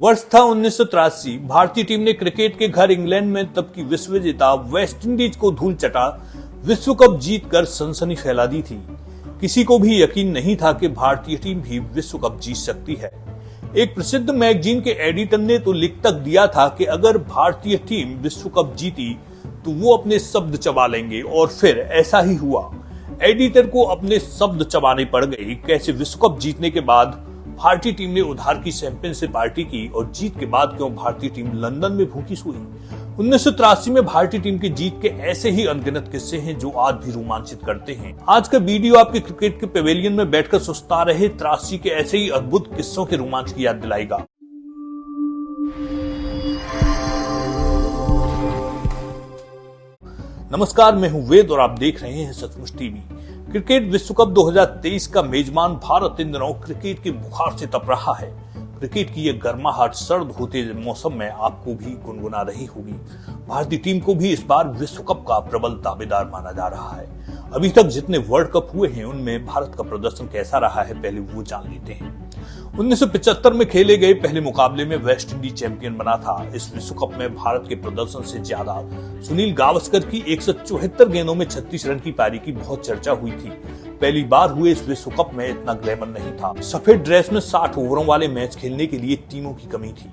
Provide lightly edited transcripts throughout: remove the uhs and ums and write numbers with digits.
वर्ष था 1983। भारतीय टीम ने क्रिकेट के घर इंग्लैंड में तब की विश्व विजेता वेस्ट इंडीज को धूल चटा विश्व कप जीतकर सनसनी फैला दी थी। किसी को भी यकीन नहीं था कि भारतीय टीम भी विश्व कप जीत सकती है। एक प्रसिद्ध मैगजीन के एडिटर ने तो लिख तक दिया था कि अगर भारतीय टीम विश्व कप जीती तो वो अपने शब्द चबा लेंगे, और फिर ऐसा ही हुआ। एडिटर को अपने शब्द चबाने पड़ गए। कैसे विश्व कप जीतने के बाद भारतीय टीम ने उधार की चैंपियनशिप पार्टी की, और जीत के बाद क्यों भारतीय टीम लंदन में भूखी सोई। 1983 में भारतीय टीम की जीत के ऐसे ही अनगिनत किस्से हैं जो आज भी रोमांचित करते हैं। आज का वीडियो आपके क्रिकेट के पवेलियन में बैठकर सुस्ता रहे 83 के ऐसे ही अद्भुत किस्सों के रोमांच की याद दिलाएगा। नमस्कार, मैं हूं वेद और आप देख रहे हैं सचमुच टीवी। क्रिकेट विश्व कप 2023 का मेजबान भारत इन दिनों क्रिकेट के बुखार से तप रहा है। क्रिकेट की यह गर्माहट सर्द होते मौसम में आपको भी गुनगुना रही होगी। भारतीय टीम को भी इस बार विश्व कप का प्रबल दावेदार माना जा रहा है। अभी तक जितने वर्ल्ड कप हुए हैं उनमें भारत का प्रदर्शन कैसा रहा है, पहले वो जान लेते हैं। 1975 में खेले गए पहले मुकाबले में वेस्ट इंडीज चैंपियन बना था। इस विश्व कप में भारत के प्रदर्शन से ज्यादा सुनील गावस्कर की 174 गेंदों में 36 रन की पारी की बहुत चर्चा हुई थी। पहली बार हुए इस विश्व कप में इतना ग्लैमर नहीं था। सफेद ड्रेस में 60 ओवरों वाले मैच खेलने के लिए टीमों की कमी थी।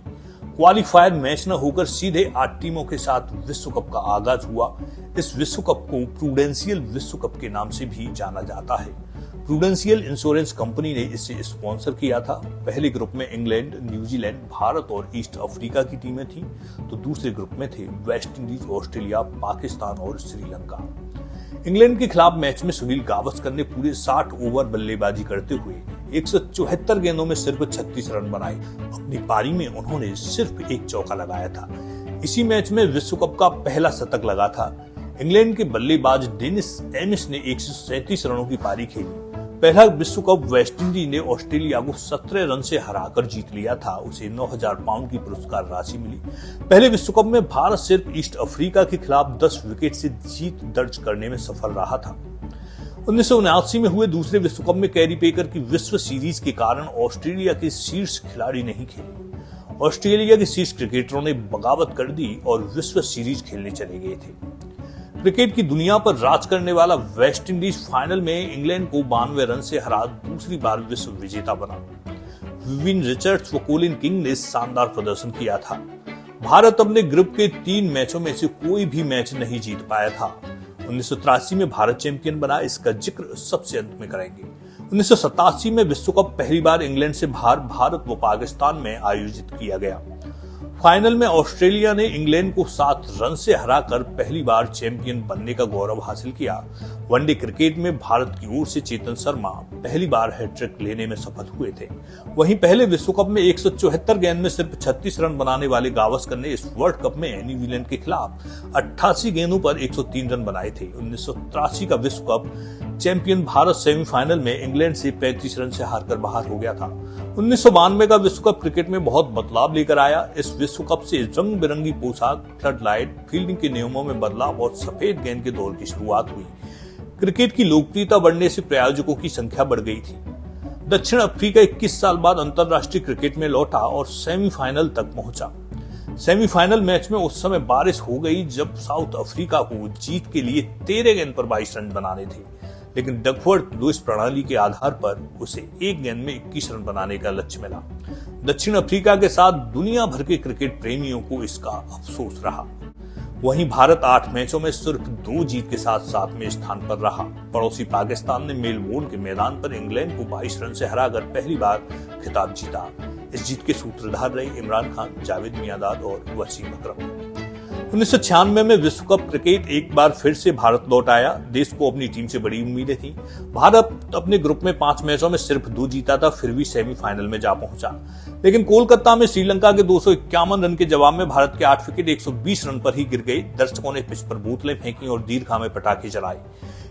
क्वालिफायर मैच न होकर सीधे 8 टीमों के साथ विश्व कप का आगाज हुआ। इस विश्व कप को प्रूडेंशियल विश्व कप के नाम से भी जाना जाता है। प्रूडेंशियल इंश्योरेंस कंपनी ने इसे स्पॉन्सर किया था। पहले ग्रुप में इंग्लैंड, न्यूजीलैंड, भारत और ईस्ट अफ्रीका की टीमें थीं, तो दूसरे ग्रुप में थे वेस्ट इंडीज, ऑस्ट्रेलिया, पाकिस्तान और श्रीलंका। इंग्लैंड के खिलाफ मैच में सुनील गावस्कर ने पूरे 60 ओवर बल्लेबाजी करते हुए 174 गेंदों में सिर्फ 36 रन बनाए। अपनी पारी में उन्होंने सिर्फ एक चौका लगाया था। इसी मैच में विश्व कप का पहला शतक लगा था। इंग्लैंड के बल्लेबाज डेनिस एमिस ने 137 रनों की पारी खेली। पहला विश्व कप वेस्ट इंडीज ने ऑस्ट्रेलिया को 17 रन से हराकर जीत लिया था। उसे 9,000 पाउंड की पुरस्कार राशि मिली। पहले विश्व कप में भारत सिर्फ ईस्ट अफ्रीका के खिलाफ 10 विकेट से जीत दर्ज करने में सफल रहा था। 1979 में हुए दूसरे विश्व कप में कैरी पेकर की विश्व सीरीज के कारण ऑस्ट्रेलिया के शीर्ष खिलाड़ी नहीं खेले। ऑस्ट्रेलिया के शीर्ष क्रिकेटरों ने बगावत कर दी और विश्व सीरीज खेलने चले गए थे। क्रिकेट की दुनिया पर राज करने वाला वेस्ट इंडीज फाइनल में इंग्लैंड को 92 रन से हरा दूसरी बार विश्व विजेता बना। विविन रिचर्ड्स व कोलिन किंग ने शानदार प्रदर्शन किया था। भारत अपने ग्रुप के 3 मैचों में से कोई भी मैच नहीं जीत पाया था। 1983 में भारत चैंपियन बना, इसका जिक्र सबसे अंत में करेंगे। 1987 में विश्व कप पहली बार इंग्लैंड से बाहर भारत व पाकिस्तान में आयोजित किया गया। फाइनल में ऑस्ट्रेलिया ने इंग्लैंड को 7 रन से हराकर पहली बार चैंपियन बनने का गौरव हासिल किया। वनडे क्रिकेट में भारत की ओर से चेतन शर्मा पहली बार हैट्रिक लेने में सफल हुए थे। वहीं पहले विश्व कप में 174 गेंद में सिर्फ 36 रन बनाने वाले गावस्कर ने इस वर्ल्ड कप में न्यूजीलैंड के खिलाफ 88 गेंदों पर 103 रन बनाए थे। 1983 का विश्व कप चैंपियन भारत सेमीफाइनल में इंग्लैंड से 35 रन से हारकर बाहर हो गया था। 1992 का विश्व कप क्रिकेट में बहुत बदलाव लेकर आया। इस विश्व कप से रंग बिरंगी पोशाक, फ्लड लाइट, फील्डिंग के नियमों में बदलाव और सफेद गेंद के दौर की शुरुआत हुई। क्रिकेट की लोकप्रियता बढ़ने से प्रायोजकों की संख्या बढ़ गई थी। दक्षिण अफ्रीका 21 साल बाद अंतरराष्ट्रीय क्रिकेट में लौटा और सेमीफाइनल तक पहुंचा। सेमीफाइनल मैच में उस समय बारिश हो गई जब साउथ अफ्रीका को जीत के लिए 13 गेंद पर 22 रन बनाने थे, लेकिन डकवर्थ लुईस प्रणाली के आधार पर उसे एक गेंद में 21 रन बनाने का लक्ष्य मिला। दक्षिण अफ्रीका के साथ दुनिया भर के क्रिकेट प्रेमियों को इसका अफसोस रहा। वहीं भारत 8 मैचों में सिर्फ 2 जीत के साथ 7वें स्थान पर रहा। पड़ोसी पाकिस्तान ने मेलबोर्न के मैदान पर इंग्लैंड को 22 रन से हराकर pehली बार खिताब जीता। इस जीत के सूत्रधार रहे इमरान खान, जावेद मियांदाद और वसीम अकरम। 1996 में विश्व कप क्रिकेट एक बार फिर से भारत लौट आया। देश को अपनी टीम से बड़ी उम्मीदें थी। भारत अपने ग्रुप में 5 मैचों में सिर्फ 2 जीता था, फिर भी सेमीफाइनल में जा पहुंचा। लेकिन कोलकाता में श्रीलंका के 251 रन के जवाब में भारत के 8 विकेट 120 रन पर ही गिर गए। दर्शकों ने पिच पर बोतलें फेंकी और दीर्घा में पटाखे चलाए।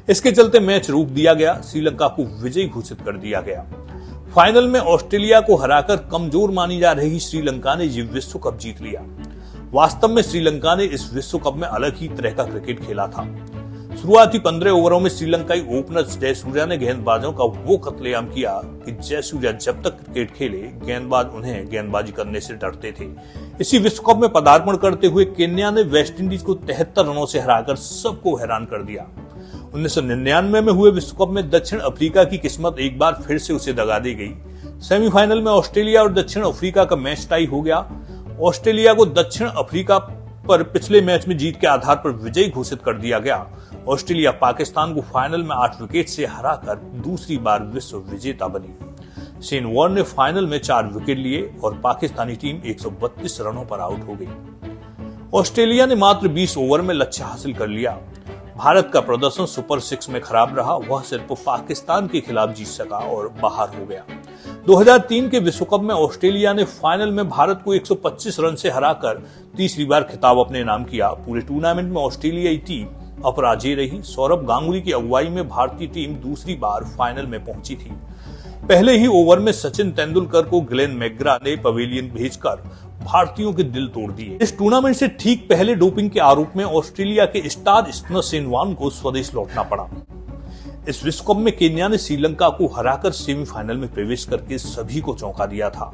इसके चलते मैच रोक दिया गया। श्रीलंका को विजयी घोषित कर दिया गया। फाइनल में ऑस्ट्रेलिया को हराकर कमजोर मानी जा रही श्रीलंका ने ये विश्व कप जीत लिया। वास्तव में श्रीलंका ने इस विश्व कप में अलग ही तरह का क्रिकेट खेला था। शुरुआती 15 ओवरों में श्रीलंकाई ओपनर जयसूर्या ने गेंदबाजों का वो कत्लेआम किया कि जयसूर्या जब तक क्रिकेट खेले गेंदबाज उन्हें गेंदबाजी करने से डरते थे। इसी विश्व कप में पदार्पण करते हुए केन्या ने वेस्टइंडीज को 73 रनों से हराकर सबको हैरान कर दिया। 1999 में हुए विश्व कप में दक्षिण अफ्रीका की किस्मत एक बार फिर से उसे दगा दी गई। सेमीफाइनल में ऑस्ट्रेलिया और दक्षिण अफ्रीका का मैच टाई हो गया। ऑस्ट्रेलिया को दक्षिण अफ्रीका पर पिछले मैच में जीत के आधार पर विजयी घोषित कर दिया गया। ऑस्ट्रेलिया पाकिस्तान को फाइनल में 8 विकेट से हराकर दूसरी बार विश्व विजेता बनी। शेन वॉर्न ने फाइनल में 4 विकेट लिए और पाकिस्तानी टीम 132 रनों पर आउट हो गई। ऑस्ट्रेलिया ने मात्र 20 ओवर में लक्ष्य हासिल कर लिया। भारत का प्रदर्शन सुपर 6 में खराब रहा, वह सिर्फ पाकिस्तान के खिलाफ जीत सका और बाहर हो गया। 2003 के विश्व कप में ऑस्ट्रेलिया ने फाइनल में भारत को 125 रन से हराकर तीसरी बार खिताब अपने नाम किया। पूरे टूर्नामेंट में ऑस्ट्रेलियाई टीम अपराजय रही। सौरभ गांगुली की अगुवाई में भारतीय टीम दूसरी बार फाइनल में पहुंची थी। पहले ही ओवर में सचिन तेंदुलकर को ग्लेन मैकग्रा ने पवेलियन भेजकर भारतीयों के दिल तोड़ दिए। इस टूर्नामेंट से ठीक पहले डोपिंग के आरोप में ऑस्ट्रेलिया के स्टार स्पिनर शेन वॉर्न को स्वदेश लौटना पड़ा। इस विश्व कप में केन्या ने श्रीलंका को हराकर सेमीफाइनल में प्रवेश करके सभी को चौंका दिया था।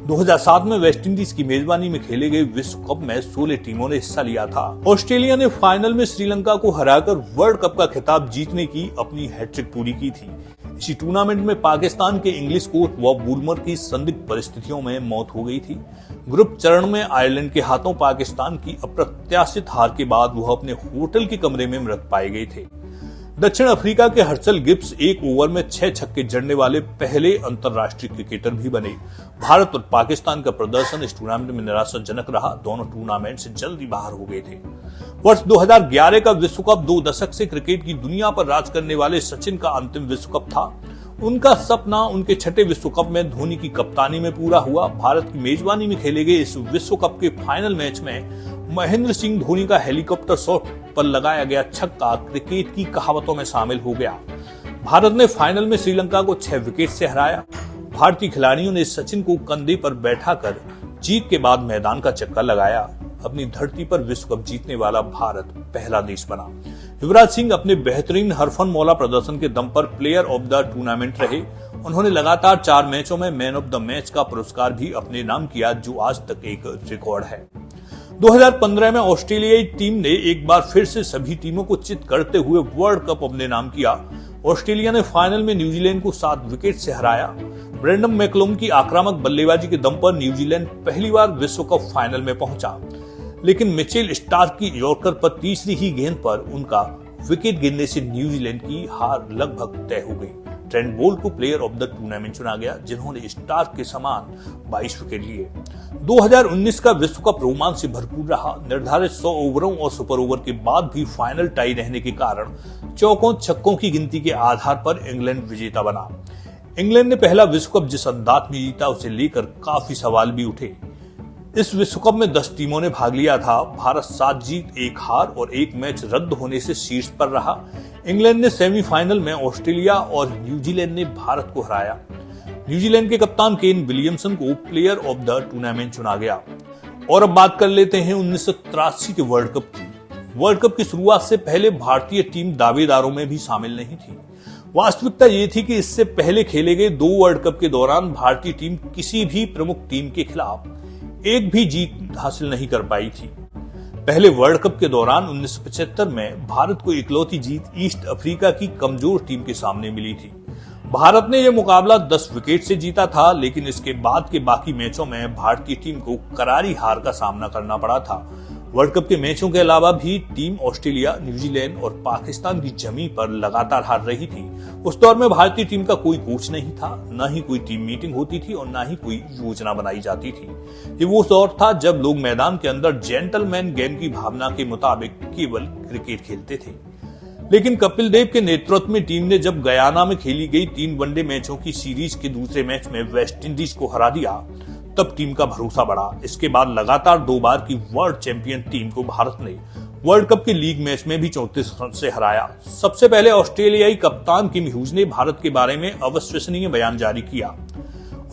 2007 में वेस्टइंडीज की मेजबानी में खेले गए विश्व कप में 16 टीमों ने हिस्सा लिया था। ऑस्ट्रेलिया ने फाइनल में श्रीलंका को हराकर वर्ल्ड कप का खिताब जीतने की अपनी हैट्रिक पूरी की थी। इसी टूर्नामेंट में पाकिस्तान के इंग्लिश कोच बॉब वुलमर की संदिग्ध परिस्थितियों में मौत हो गई थी। ग्रुप चरण में आयरलैंड के हाथों पाकिस्तान की अप्रत्याशित हार के बाद वह अपने होटल के कमरे में मृत पाए गए थे। दक्षिण अफ्रीका के हर्षल गिब्स एक ओवर में 6 छक्के जड़ने वाले पहले अंतरराष्ट्रीय क्रिकेटर भी बने। भारत और पाकिस्तान का प्रदर्शन इस टूर्नामेंट में निराशाजनक रहा। दोनों टूर्नामेंट से जल्दी बाहर हो गए थे। वर्ष 2011 का विश्व कप 2 दशक से क्रिकेट की दुनिया पर राज करने वाले सचिन का अंतिम विश्व कप था। उनका सपना उनके छठे विश्व कप में धोनी की कप्तानी में पूरा हुआ। भारत की मेजबानी में खेले गए इस विश्व कप के फाइनल मैच में महेंद्र सिंह धोनी का हेलीकॉप्टर शॉट पर लगाया गया छक्का क्रिकेट की कहावतों में शामिल हो गया। भारत ने फाइनल में श्रीलंका को 6 विकेट से हराया। भारतीय खिलाड़ियों ने सचिन को कंधे पर बैठाकर जीत के बाद मैदान का चक्कर लगाया। अपनी धरती पर विश्व कप जीतने वाला भारत पहला देश बना। युवराज सिंह अपने बेहतरीन हरफन मौला प्रदर्शन के दम पर प्लेयर ऑफ द टूर्नामेंट रहे। उन्होंने लगातार 4 मैचों में मैन ऑफ द मैच का पुरस्कार भी अपने नाम किया, जो आज तक एक रिकॉर्ड है। 2015 में ऑस्ट्रेलियाई टीम ने एक बार फिर से सभी टीमों को चित करते हुए वर्ल्ड कप अपने नाम किया। ऑस्ट्रेलिया ने फाइनल में न्यूजीलैंड को 7 विकेट से हराया। ब्रेंडन मैकलम की आक्रामक बल्लेबाजी के दम पर न्यूजीलैंड पहली बार विश्व कप फाइनल में पहुंचा, लेकिन मिचेल स्टार्क की यॉर्कर पर तीसरी ही गेंद पर उनका विकेट गिरने से न्यूजीलैंड की हार लगभग तय हो गई। ट्रेंट बोल्ट को प्लेयर ऑफ द टूर्नामेंट चुना गया, जिन्होंने स्टार्क के समान 22 विकेट लिए। 2019 का विश्व कप रोमांच से भरपूर रहा। निर्धारित 100 ओवरों और सुपर ओवर के बाद भी फाइनल टाई रहने के कारण चौकों छक्कों की गिनती के आधार पर इंग्लैंड विजेता बना। इंग्लैंड ने पहला विश्व कप जिस अंदाज में जीता उसे लेकर काफी सवाल भी उठे। इस विश्व कप में 10 टीमों ने भाग लिया था। भारत 7 जीत 1 हार और 1 मैच रद्द होने से शीर्ष पर रहा। इंग्लैंड ने सेमीफाइनल में ऑस्ट्रेलिया और न्यूजीलैंड ने भारत को हराया। न्यूजीलैंड के कप्तान केन विलियमसन को प्लेयर ऑफ द टूर्नामेंट चुना गया। और अब बात कर लेते हैं 1983 के वर्ल्ड कप की। वर्ल्ड कप की शुरुआत से पहले भारतीय टीम दावेदारों में भी शामिल नहीं थी। वास्तविकता ये थी कि इससे पहले खेले गए 2 वर्ल्ड कप के दौरान भारतीय टीम किसी भी प्रमुख टीम के खिलाफ एक भी जीत हासिल नहीं कर पाई थी। पहले वर्ल्ड कप के दौरान 1975 में भारत को इकलौती जीत ईस्ट अफ्रीका की कमजोर टीम के सामने मिली थी। भारत ने यह मुकाबला 10 विकेट से जीता था, लेकिन इसके बाद के बाकी मैचों में भारतीय टीम को करारी हार का सामना करना पड़ा था। वर्ल्ड कप के मैचों के अलावा भी टीम ऑस्ट्रेलिया, न्यूजीलैंड और पाकिस्तान की जमीन पर लगातार हार रही थी। उस दौर में भारतीय टीम का कोई कोच नहीं था, न ही कोई टीम मीटिंग होती थी और न ही कोई योजना बनाई जाती थी। ये वो दौर था जब लोग मैदान के अंदर जेंटलमैन गेम की भावना के मुताबिक केवल क्रिकेट खेलते थे। लेकिन कपिल देव के नेतृत्व में टीम ने जब गयाना में खेली गई 3 वनडे मैचों की सीरीज के दूसरे मैच में वेस्टइंडीज को हरा दिया, तब टीम का भरोसा बढ़ा। इसके बाद लगातार 2 बार की वर्ल्ड चैंपियन टीम को भारत ने वर्ल्ड कप के लीग मैच में भी 34 रन से हराया। सबसे पहले ऑस्ट्रेलियाई कप्तान किम ह्यूज ने भारत के बारे में अविश्वसनीय बयान जारी किया।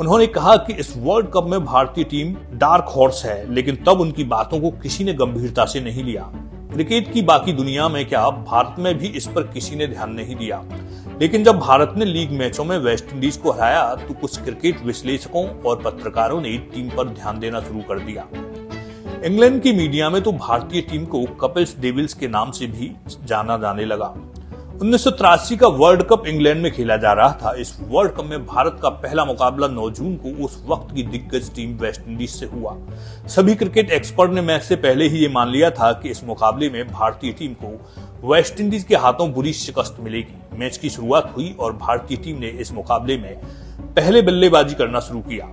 उन्होंने कहा कि इस वर्ल्ड कप में भारतीय टीम डार्क हॉर्स है, लेकिन तब उनकी बातों को किसी ने गंभीरता से नहीं लिया। क्रिकेट की बाकी दुनिया में क्या, भारत में भी इस पर किसी ने ध्यान नहीं दिया। लेकिन जब भारत ने लीग मैचों में वेस्टइंडीज को हराया तो कुछ क्रिकेट विश्लेषकों और पत्रकारों ने टीम पर ध्यान देना शुरू कर दिया। इंग्लैंड की मीडिया में तो भारतीय टीम को कपिल्स डेविल्स के नाम से भी जाना जाने लगा। 1983 का वर्ल्ड कप इंग्लैंड में खेला जा रहा था। इस वर्ल्ड कप में भारत का पहला मुकाबला 9 जून को उस वक्त की दिग्गज टीम वेस्टइंडीज से हुआ। सभी क्रिकेट एक्सपर्ट ने मैच से पहले ही ये मान लिया था कि इस मुकाबले में भारतीय टीम को वेस्टइंडीज के हाथों बुरी शिकस्त मिलेगी। मैच की शुरुआत हुई और भारतीय टीम ने इस मुकाबले में पहले बल्लेबाजी करना शुरू किया।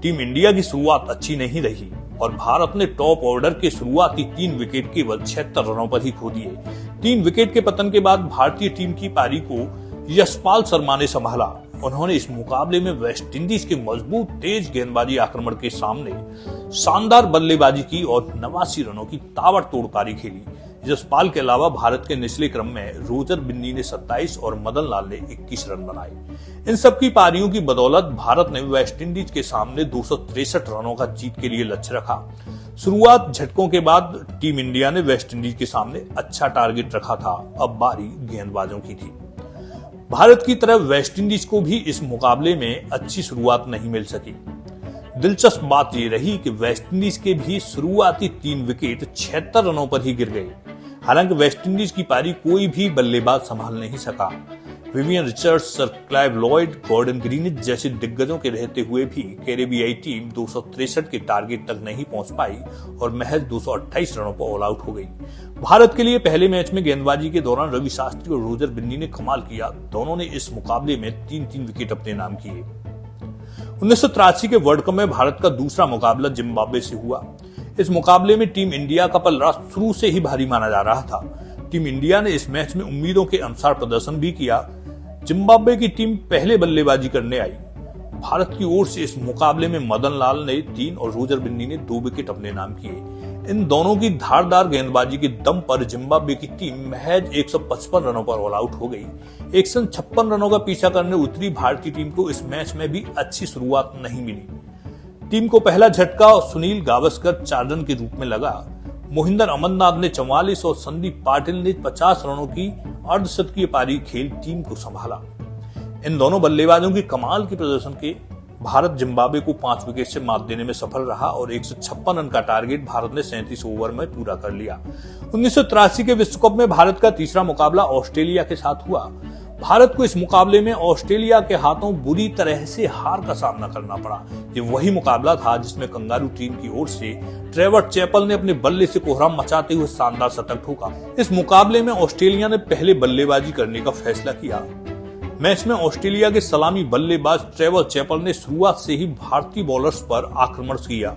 टीम इंडिया की शुरुआत अच्छी नहीं रही और भारत ने टॉप ऑर्डर के शुरुआती 3 विकेट केवल 76 रनों पर ही खो दिए। 3 विकेट के पतन के बाद भारतीय टीम की पारी को यशपाल शर्मा ने संभाला। उन्होंने इस मुकाबले में वेस्टइंडीज के मजबूत तेज गेंदबाजी आक्रमण के सामने शानदार बल्लेबाजी की और 89 रनों की ताबड़तोड़ पारी खेली। यशपाल के अलावा भारत के निचले क्रम में रोजर बिन्नी ने 27 और मदन लाल ने 21 रन बनाए। इन सबकी पारियों की बदौलत भारत ने वेस्टइंडीज के सामने 263 रनों का जीत के लिए लक्ष्य रखा। शुरुआत झटकों के बाद टीम इंडिया ने वेस्टइंडीज के सामने अच्छा टारगेट रखा था। अब बारी गेंदबाजों की थी। भारत की तरफ वेस्टइंडीज को भी इस मुकाबले में अच्छी शुरुआत नहीं मिल सकी। दिलचस्प बात यह रही कि वेस्टइंडीज के भी शुरुआती 3 विकेट 76 रनों पर ही गिर गए। हालांकि वेस्टइंडीज की पारी कोई भी बल्लेबाज संभाल नहीं सका। Vivian Richards, sir Clive Lloyd, Gordon Greenidge जैसे दिग्गजों के रहते हुए भी कैरेबियाई टीम 263 के टारगेट तक नहीं पहुंच पाई और महज 228 रनों पर ऑल आउट हो गई। भारत के लिए पहले मैच में गेंदबाजी के दौरान रवि शास्त्री और रोजर बिन्नी ने कमाल किया। दोनों ने इस मुकाबले में 3-3 विकेट अपने नाम किए। 1983 के वर्ल्ड कप में भारत का दूसरा मुकाबला जिम्बाब्वे से हुआ। इस मुकाबले में टीम इंडिया का पलड़ा शुरू से ही भारी माना जा रहा था। टीम इंडिया ने इस मैच में उम्मीदों के अनुसार प्रदर्शन भी किया। जिम्बाब्वे की टीम पहले बल्लेबाजी करने आई। भारत की ओर से इस मुकाबले में मदन लाल ने 3 और रोजर बिन्नी ने 2 विकेट अपने नाम किए। इन दोनों की धारदार गेंदबाजी के दम पर जिम्बाब्वे की टीम महज 155 रनों पर ऑल आउट हो गई। 156 रनों का पीछा करने उतरी भारतीय टीम को इस मैच में भी अच्छी शुरुआत नहीं मिली। टीम को पहला झटका सुनील गावस्कर 4 रन के रूप में लगा। मोहिंदर अमरनाथ ने 44 और संदीप पाटिल ने 50 रनों की अर्धशतकीय पारी खेल टीम को संभाला। इन दोनों बल्लेबाजों की कमाल के प्रदर्शन के भारत जिम्बाब्वे को 5 विकेट से मात देने में सफल रहा और 156 रन का टारगेट भारत ने 37 ओवर में पूरा कर लिया। 1983 के विश्व कप में भारत का तीसरा मुकाबला ऑस्ट्रेलिया के साथ हुआ। भारत को इस मुकाबले में ऑस्ट्रेलिया के हाथों बुरी तरह से हार का सामना करना पड़ा। ये वही मुकाबला था जिसमें कंगारू टीम की ओर से ट्रेवर चैपल ने अपने बल्ले से कोहराम मचाते हुए शानदार शतक ठोका। इस मुकाबले में ऑस्ट्रेलिया ने पहले बल्लेबाजी करने का फैसला किया। मैच में ऑस्ट्रेलिया के सलामी बल्लेबाज ट्रेवर चैपल ने शुरुआत से ही भारतीय बॉलर्स पर आक्रमण किया।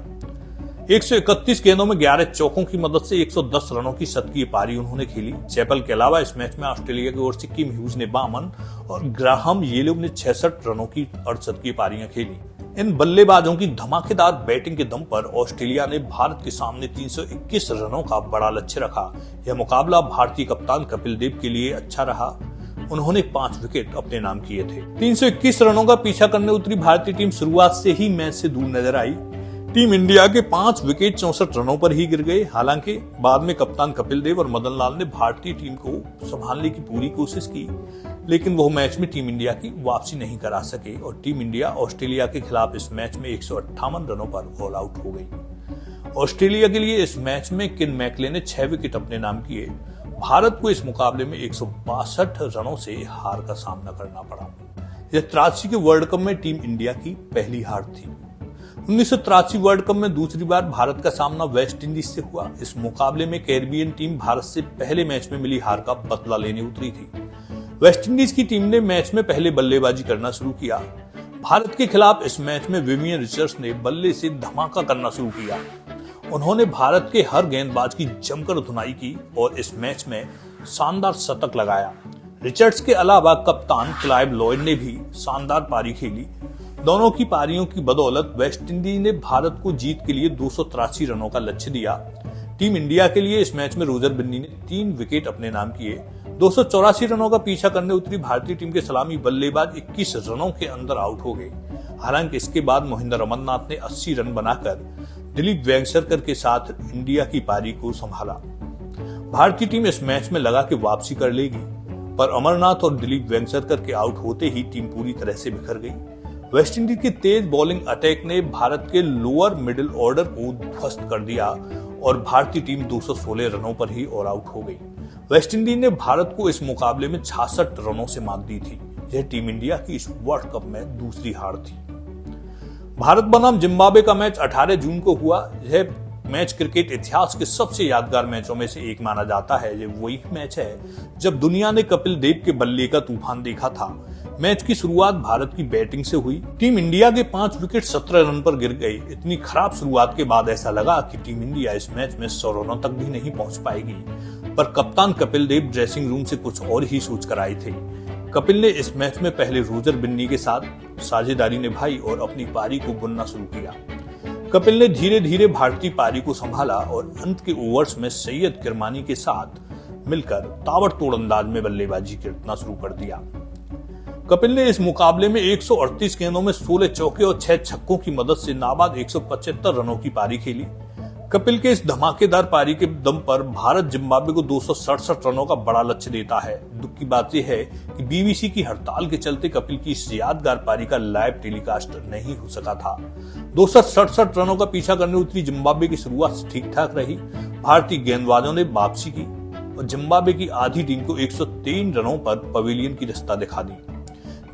131 गेंदों में 11 चौकों की मदद से 110 रनों की शतकीय पारी उन्होंने खेली। चैपल के अलावा इस मैच में ऑस्ट्रेलिया की ओर से किम ह्यूज ने 52 और ग्राहम येलो ने 66 रनों की अर्धशतकीय पारियां खेली। इन बल्लेबाजों की धमाकेदार बैटिंग के दम पर ऑस्ट्रेलिया ने भारत के सामने 321 रनों का बड़ा लक्ष्य रखा। यह मुकाबला भारतीय कप्तान कपिल देव के लिए अच्छा रहा। उन्होंने 5 विकेट अपने नाम किए थे। 321 रनों का पीछा करने उतरी भारतीय टीम शुरुआत से ही मैच से दूर नजर आई। टीम इंडिया के 5 विकेट 64 रनों पर ही गिर गए। हालांकि बाद में कप्तान कपिल देव और मदन लाल ने भारतीय टीम को संभालने की पूरी कोशिश की, लेकिन वो मैच में टीम इंडिया की वापसी नहीं करा सके और टीम इंडिया ऑस्ट्रेलिया के खिलाफ इस मैच में 158 रनों पर ऑल आउट हो गई। ऑस्ट्रेलिया के लिए इस मैच में किन मैकले ने 6 विकेट अपने नाम किए। भारत को इस मुकाबले में 162 रनों से हार का सामना करना पड़ा। यह 83 के वर्ल्ड कप में टीम इंडिया की पहली हार थी। 1983 वर्ल्ड कप में दूसरी बार भारत का सामना वेस्ट इंडीज से हुआ। इस मुकाबले में कैरेबियन टीम भारत से पहले मैच में मिली हार का बदला लेने उतरी थी। वेस्ट इंडीज की टीम ने मैच में पहले बल्लेबाजी करना शुरू किया। भारत के खिलाफ इस मैच में विवियन रिचर्ड्स ने बल्ले से धमाका करना शुरू किया। उन्होंने भारत के हर गेंदबाज की जमकर धुनाई की और इस मैच में शानदार शतक लगाया। रिचर्ड्स के अलावा कप्तान क्लाइव लॉयड ने भी शानदार पारी खेली। दोनों की पारियों की बदौलत वेस्ट इंडीज ने भारत को जीत के लिए 283 रनों का लक्ष्य दिया। टीम इंडिया के लिए इस मैच में रोजर बिन्नी ने 3 विकेट अपने नाम किए। 284 रनों का पीछा करने उतरी भारतीय टीम के सलामी बल्लेबाज 21 रनों के अंदर आउट हो गए। हालांकि इसके बाद मोहिंदर अमरनाथ ने 80 रन बनाकर दिलीप वेंगसरकर के साथ इंडिया की पारी को संभाला। भारतीय टीम इस मैच में लगा के वापसी कर लेगी, पर अमरनाथ और दिलीप वेंगसरकर के आउट होते ही टीम पूरी तरह से बिखर गई। वेस्टइंडीज के तेज बॉलिंग अटैक ने भारत के लोअर मिडिल ऑर्डर को ध्वस्त कर दिया और भारतीय टीम 216 रनों पर ही और आउट हो गई। वेस्टइंडीज ने भारत को इस मुकाबले में 66 रनों से मात दी थी। यह टीम इंडिया की इस वर्ल्ड कप में दूसरी हार थी। भारत बनाम जिम्बाब्वे का मैच 18 जून को हुआ। यह मैच क्रिकेट इतिहास के सबसे यादगार मैचों में से एक माना जाता है। यह वही मैच है जब दुनिया ने कपिल देव के बल्ले का तूफान देखा था। मैच की शुरुआत भारत की बैटिंग से हुई। टीम इंडिया के 5 विकेट 17 रन पर गिर गए। इतनी खराब शुरुआत के बाद ऐसा लगा कि टीम इंडिया इस मैच में 100 रनों तक भी नहीं पहुंच पाएगी, पर कप्तान कपिल देव ड्रेसिंग रूम से कुछ और ही सोच कर आए थे। कपिल ने इस मैच में पहले रोजर बिन्नी के साथ साझेदारी निभाई और अपनी पारी को बुनना शुरू किया। कपिल ने धीरे धीरे भारतीय पारी को संभाला और अंत के ओवर्स में सैयद किरमानी के साथ मिलकर ताबड़तोड़ अंदाज में बल्लेबाजी करना शुरू कर दिया। कपिल ने इस मुकाबले में 138 गेंदों में 16 चौके और 6 छक्कों की मदद से नाबाद 175 रनों की पारी खेली। कपिल के इस धमाकेदार पारी के दम पर भारत जिम्बाब्वे को 267 रनों का बड़ा लक्ष्य देता है। दुख की बात यह है कि बीबीसी की हड़ताल के चलते कपिल की इस यादगार पारी का लाइव टेलीकास्ट नहीं हो सका था। 267 रनों का पीछा करने उतरी जिम्बाब्वे की शुरुआत ठीक ठाक रही। भारतीय गेंदबाजों ने वापसी की और जिम्बाब्वे की आधी टीम को 103 रनों पर पवेलियन की रास्ता दिखा दी।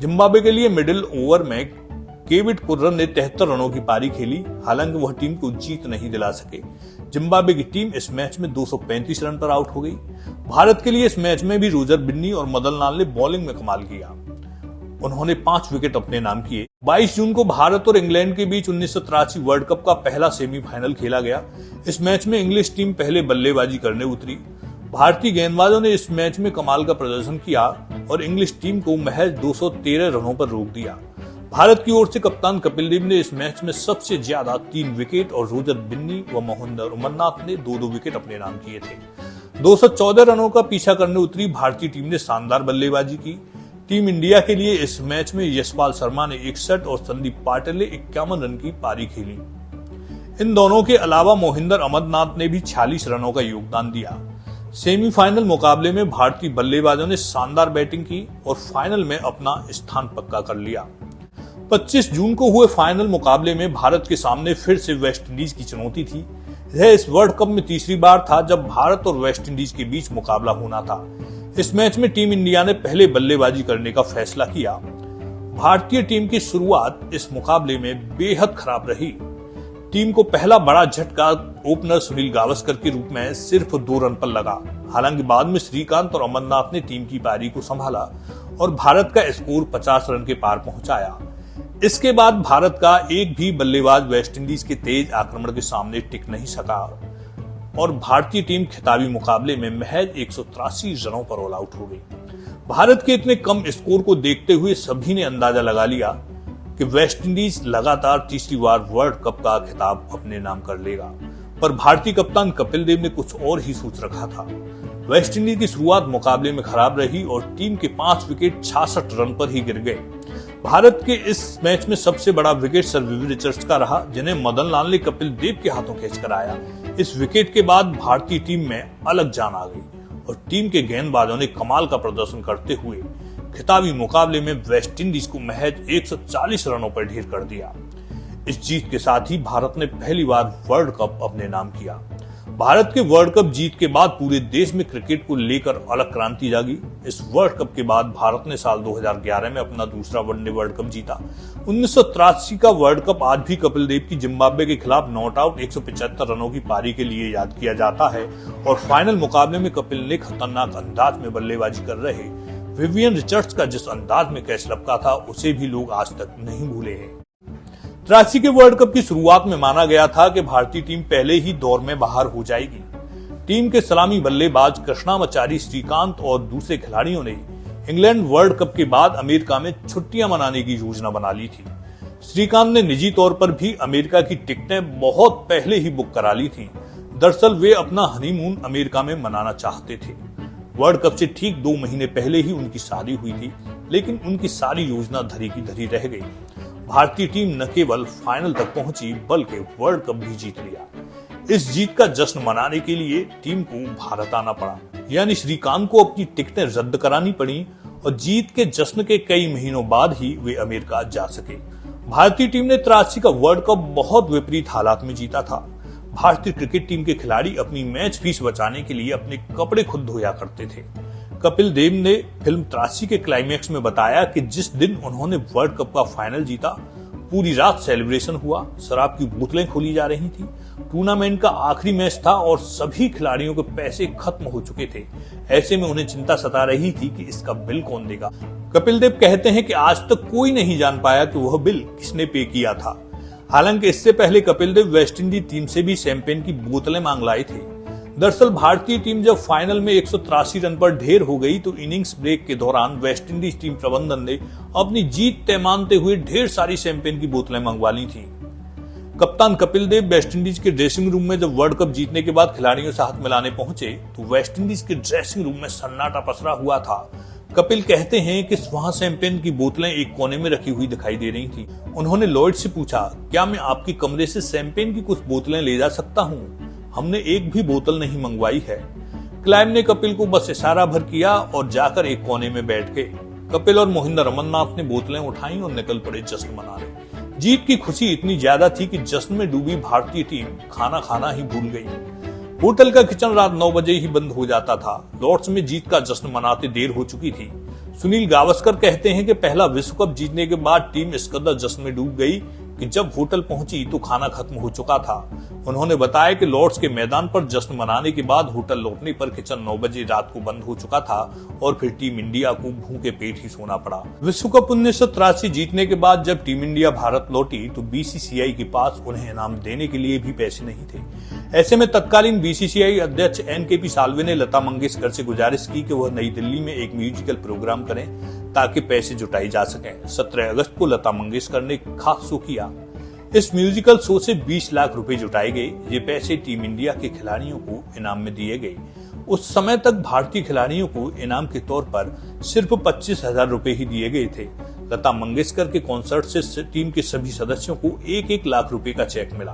जिम्बाब्वे के लिए मिडिल ओवर में केविट कुर्रन ने 73 रनों की पारी खेली। हालांकि वह टीम को जीत नहीं दिला सके। जिम्बाब्वे की टीम इस मैच में 235 रन पर आउट हो गई। भारत के लिए इस मैच में भी रोजर बिन्नी और मदन लाल ने बॉलिंग में कमाल किया। उन्होंने 5 विकेट अपने नाम किए। 22 जून को भारत और इंग्लैंड के बीच 1983 वर्ल्ड कप का पहला सेमीफाइनल खेला गया। इस मैच में इंग्लिश टीम पहले बल्लेबाजी करने उतरी। भारतीय गेंदबाजों ने इस मैच में कमाल का प्रदर्शन किया और इंग्लिश टीम को महज 213 रनों पर रोक दिया। भारत की ओर से कप्तान कपिल देव ने इस मैच में सबसे ज्यादा 3 विकेट और रोजर बिन्नी व मोहम्मद अमरनाथ ने 2-2 विकेट अपने नाम किए थे। 214 रनों का पीछा करने उतरी भारतीय टीम ने शानदार बल्लेबाजी की। टीम इंडिया के लिए इस मैच में यशपाल शर्मा ने 61 और संदीप पाटिल ने 51 रन की पारी खेली। इन दोनों के अलावा मोहिंदर अमरनाथ ने भी 46 रनों का योगदान दिया। सेमीफाइनल मुकाबले में भारतीय बल्लेबाजों ने शानदार बैटिंग की और फाइनल में अपना स्थान पक्का कर लिया। 25 जून को हुए फाइनल मुकाबले में भारत के सामने फिर से वेस्टइंडीज की चुनौती थी। यह इस वर्ल्ड कप में तीसरी बार था जब भारत और वेस्टइंडीज के बीच मुकाबला होना था। इस मैच में टीम इंडिया ने पहले बल्लेबाजी करने का फैसला किया। भारतीय टीम की शुरुआत इस मुकाबले में बेहद खराब रही। टीम को पहला बड़ा झटका ओपनर सुनील गावस्कर के रूप में सिर्फ 2 रन पर लगा। हालांकि बाद में श्रीकांत और अमरनाथ ने टीम की पारी को संभाला और भारत का स्कोर 50 रन के पार पहुंचाया। इसके बाद भारत का एक भी बल्लेबाज वेस्टइंडीज के तेज आक्रमण के सामने टिक नहीं सका और भारतीय टीम खिताबी मुकाबले में महज 183 रनों पर ऑल आउट हो गई। भारत के इतने कम स्कोर को देखते हुए सभी ने अंदाजा लगा लिया कि वेस्टइंडीज लगातार तीसरी बार वर्ल्ड कप का खिताब अपने नाम कर लेगा, पर भारतीय कप्तान कपिल देव ने कुछ और ही सोच रखा था। वेस्टइंडीज की शुरुआत मुकाबले में खराब रही और टीम के 5 विकेट 66 रन पर ही गिर गए। भारत के इस मैच में सबसे बड़ा विकेट सर विवियन रिचर्ड्स का रहा, जिन्हें मदन लाल ने कपिल देव के हाथों खींच कर आया। इस विकेट के बाद भारतीय टीम में अलग जान आ गई और टीम के गेंदबाजों ने कमाल का प्रदर्शन करते हुए खिताबी मुकाबले में वेस्टइंडीज को महज 140 रनों पर ढेर कर दिया। इस जीत के साथ ही भारत ने पहली बार वर्ल्ड कप अपने नाम किया। भारत के वर्ल्ड कप जीत के बाद पूरे देश में क्रिकेट को लेकर अलग क्रांति जागी। इस वर्ल्ड कप के बाद भारत ने साल 2011 में अपना दूसरा वनडे वर्ल्ड कप जीता। 1983 का वर्ल्ड कप आज भी कपिल देव की जिम्बाब्वे के खिलाफ नॉट आउट 175 रनों की पारी के लिए याद किया जाता है और फाइनल मुकाबले में कपिल ने खतरनाक अंदाज में बल्लेबाजी कर रहे विवियन रिचर्ड्स का जिस अंदाज में कैच लपका था उसे भी लोग आज तक नहीं भूले हैं। 83 के वर्ल्ड कप की शुरुआत में माना गया था कि भारतीय टीम पहले ही दौर में बाहर हो जाएगी। टीम के सलामी बल्लेबाज कृष्णामाचारी, श्रीकांत और दूसरे खिलाड़ियों ने इंग्लैंड वर्ल्ड कप के बाद अमेरिका में छुट्टियां मनाने की योजना बना ली थी। श्रीकांत ने निजी तौर पर भी अमेरिका की टिकटें बहुत पहले ही बुक करा ली थी। दरअसल वे अपना हनीमून अमेरिका में मनाना चाहते थे। वर्ल्ड कप से ठीक 2 महीने पहले ही उनकी शादी हुई थी, लेकिन उनकी सारी योजना धरी की धरी रह गई। भारतीय टीम न केवल फाइनल तक पहुंची बल्कि वर्ल्ड कप भी जीत लिया। इस जीत का जश्न मनाने के लिए टीम को भारत आना पड़ा, यानी श्रीकांत को अपनी टिकटें रद्द करानी पड़ी और जीत के जश्न के कई महीनों बाद ही वे अमेरिका जा सके। भारतीय टीम ने 83 का वर्ल्ड कप बहुत विपरीत हालात में जीता था। भारतीय क्रिकेट टीम के खिलाड़ी अपनी मैच फीस बचाने के लिए अपने कपड़े खुद धोया करते थे। कपिल देव ने फिल्म 83 के क्लाइमैक्स में बताया कि जिस दिन उन्होंने वर्ल्ड कप का फाइनल जीता, पूरी रात सेलिब्रेशन हुआ, शराब की बोतलें खोली जा रही थी। टूर्नामेंट का आखिरी मैच था और सभी खिलाड़ियों के पैसे खत्म हो चुके थे। ऐसे में उन्हें चिंता सता रही थी कि इसका बिल कौन देगा। कपिल देव कहते हैं कि आज तक कोई नहीं जान पाया कि वह बिल किसने पे किया था। हालांकि इससे पहले कपिल देव वेस्टइंडीज टीम से भी शैंपेन की बोतलें मांग लाए थे। दरअसल भारतीय टीम जब फाइनल में 183 रन पर ढेर हो गई तो इनिंग्स ब्रेक के दौरान वेस्टइंडीज टीम प्रबंधन ने अपनी जीत तय मानते हुए ढेर सारी शैंपेन की बोतलें मंगवा ली थी। कप्तान कपिल देव वेस्टइंडीज के ड्रेसिंग रूम में जब वर्ल्ड कप जीतने के बाद खिलाड़ियों से हाथ मिलाने पहुंचे तो वेस्टइंडीज के ड्रेसिंग रूम में सन्नाटा पसरा हुआ था। कपिल कहते हैं कि वहां शैंपेन की बोतलें एक कोने में रखी हुई दिखाई दे रही थी। उन्होंने लॉयड से पूछा, क्या मैं आपके कमरे से शैंपेन की कुछ बोतलें ले जा सकता हूँ? हमने एक भी बोतल नहीं मंगवाई है। क्लाइव ने कपिल को बस इशारा भर किया और जाकर एक कोने में बैठ गए। कपिल और मोहिंदर अमरनाथ ने बोतलें उठाई और निकल पड़े जश्न मनाने। जीत की खुशी इतनी ज्यादा थी कि जश्न में डूबी भारतीय टीम खाना खाना ही भूल गई। होटल का किचन रात 9 बजे ही बंद हो जाता था। लॉर्ड्स में जीत का जश्न मनाते देर हो चुकी थी। सुनील गावस्कर कहते हैं कि पहला विश्व कप जीतने के बाद टीम इस कदर जश्न में डूब गई कि जब होटल पहुंची तो खाना खत्म हो चुका था। उन्होंने बताया कि लॉर्ड्स के मैदान पर जश्न मनाने के बाद होटल लौटने पर किचन 9 बजे रात को बंद हो चुका था और फिर टीम इंडिया को भूखे पेट ही सोना पड़ा। विश्व कप 1983 जीतने के बाद जब टीम इंडिया भारत लौटी तो बीसीसीआई के पास उन्हें इनाम देने के लिए भी पैसे नहीं थे। ऐसे में तत्कालीन बीसीसीआई अध्यक्ष एनकेपी साल्वे ने लता मंगेशकर से गुजारिश की कि वह नई दिल्ली में एक म्यूजिकल प्रोग्राम करें ताकि पैसे जुटाई जा सकें। 17 अगस्त को लता मंगेशकर ने खास शो किया। इस म्यूजिकल शो से 20 लाख रुपए जुटाए गए। ये पैसे टीम इंडिया के खिलाड़ियों को इनाम में दिए गए। उस समय तक भारतीय खिलाड़ियों को इनाम के तौर पर सिर्फ 25,000 रुपए ही दिए गए थे। लता मंगेशकर के कॉन्सर्ट से टीम के सभी सदस्यों को 1-1 लाख रुपए का चेक मिला।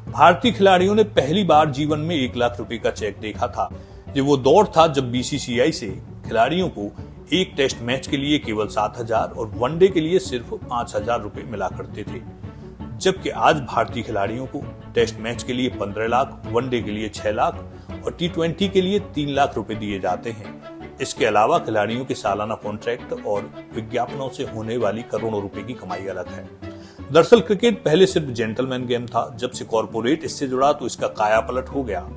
भारतीय खिलाड़ियों ने पहली बार जीवन में 1 लाख रुपए का चेक देखा था। ये वो दौर था जब बीसीसीआई से खिलाड़ियों को एक टेस्ट मैच के लिए केवल 7,000 और वनडे के लिए सिर्फ 5,000 रुपए मिला करते थे, जबकि आज भारतीय खिलाड़ियों को टेस्ट मैच के लिए 15 लाख, वनडे के लिए 6 लाख और T20 के लिए 3 लाख रुपए दिए जाते हैं। इसके अलावा खिलाड़ियों के सालाना कॉन्ट्रैक्ट और विज्ञापनों से होने वाली करोड़ों रुपए की कमाई अलग है। दरअसल क्रिकेट पहले सिर्फ जेंटलमैन गेम था। जब से कॉर्पोरेट इससे जुड़ा तो इसका कायापलट हो गया।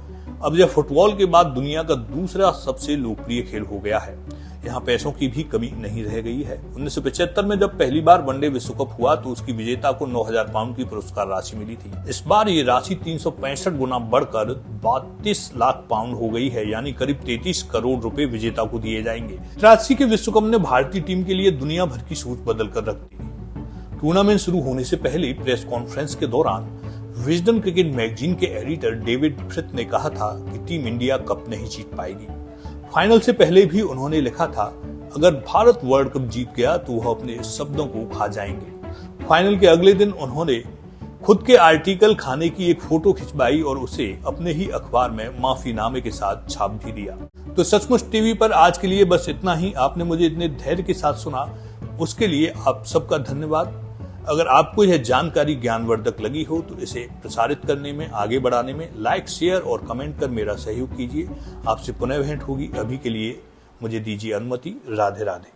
अब यह फुटबॉल के बाद दुनिया का दूसरा सबसे लोकप्रिय खेल हो गया है। यहाँ पैसों की भी कमी नहीं रह गई है। 1975 में जब पहली बार वनडे विश्व कप हुआ तो उसकी विजेता को 9,000 पाउंड की पुरस्कार राशि मिली थी। इस बार ये राशि 365 गुना बढ़कर 32 लाख पाउंड हो गई है, यानी करीब 33 करोड़ रुपए विजेता को दिए जाएंगे। 83 के विश्व कप ने भारतीय टीम के लिए दुनिया भर की सोच बदल कर रख दी। टूर्नामेंट शुरू होने से पहले प्रेस कॉन्फ्रेंस के दौरान विजडम क्रिकेट मैगजीन के एडिटर डेविड फ्रिथ ने कहा था कि टीम इंडिया कप नहीं जीत पाएगी। फाइनल से पहले भी उन्होंने लिखा था, अगर भारत वर्ल्ड कप जीत गया तो वह अपने शब्दों को खा जाएंगे। फाइनल के अगले दिन उन्होंने खुद के आर्टिकल खाने की एक फोटो खिंचवाई और उसे अपने ही अखबार में माफीनामे के साथ छाप भी दिया। तो सचमुच टीवी पर आज के लिए बस इतना ही। आपने मुझे इतने धैर्य के साथ सुना, उसके लिए आप सबका धन्यवाद। अगर आपको यह जानकारी ज्ञानवर्धक लगी हो तो इसे प्रसारित करने में, आगे बढ़ाने में लाइक, शेयर और कमेंट कर मेरा सहयोग कीजिए। आपसे पुनः भेंट होगी। अभी के लिए मुझे दीजिए अनुमति। राधे राधे।